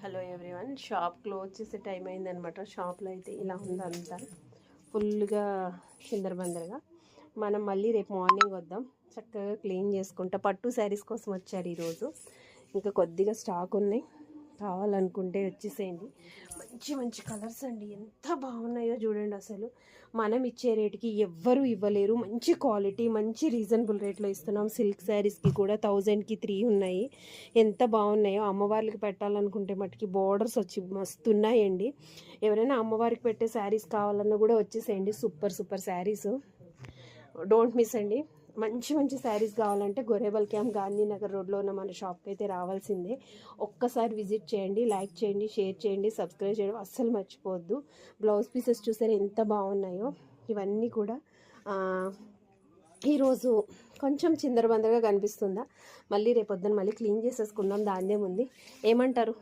Hello everyone, shop close చేసే time అయిందనమాట. షాప్లో అయితే ఇలా ఉందంతా ఫుల్గా చిందరబందరగా. మనం మళ్ళీ రేపు మార్నింగ్ వద్దాం, చక్కగా క్లీన్ చేసుకుంటా. పట్టు శారీస్ కోసం వచ్చారు ఈరోజు. ఇంకా కొద్దిగా స్టాక్ ఉన్నాయి, కావాలనుకుంటే వచ్చేసేయండి. మంచి మంచి కలర్స్ అండి, ఎంత బాగున్నాయో చూడండి. అసలు మనం ఇచ్చే రేటుకి ఎవ్వరూ ఇవ్వలేరు. మంచి క్వాలిటీ, మంచి రీజనబుల్ రేట్లో ఇస్తున్నాం. సిల్క్ శారీస్కి కూడా 1000కి 3 ఉన్నాయి. ఎంత బాగున్నాయో. అమ్మవారికి పెట్టాలనుకుంటే మటుకి బోర్డర్స్ వచ్చి మస్తున్నాయండి. ఎవరైనా అమ్మవారికి పెట్టే శారీస్ కావాలన్నా కూడా వచ్చేసేయండి. Super super saris, don't miss అండి. మంచి మంచి శారీస్ కావాలంటే గొరేబల్ క్యాంప్ గాంధీనగర్ రోడ్లో ఉన్న మన షాప్కి అయితే రావాల్సిందే. ఒక్కసారి విజిట్ చేయండి, లైక్ చేయండి, షేర్ చేయండి, సబ్స్క్రైబ్ చేయడం అస్సలు మర్చిపోవద్దు. బ్లౌజ్ పీసెస్ చూసారా ఎంత బాగున్నాయో. ఇవన్నీ కూడా ఈరోజు కొంచెం చిందరబందరగా కనిపిస్తుందా, మళ్ళీ రేపొద్దున మళ్ళీ క్లీన్ చేసేసుకుందాం, దాన్నే ఉంది. ఏమంటారు?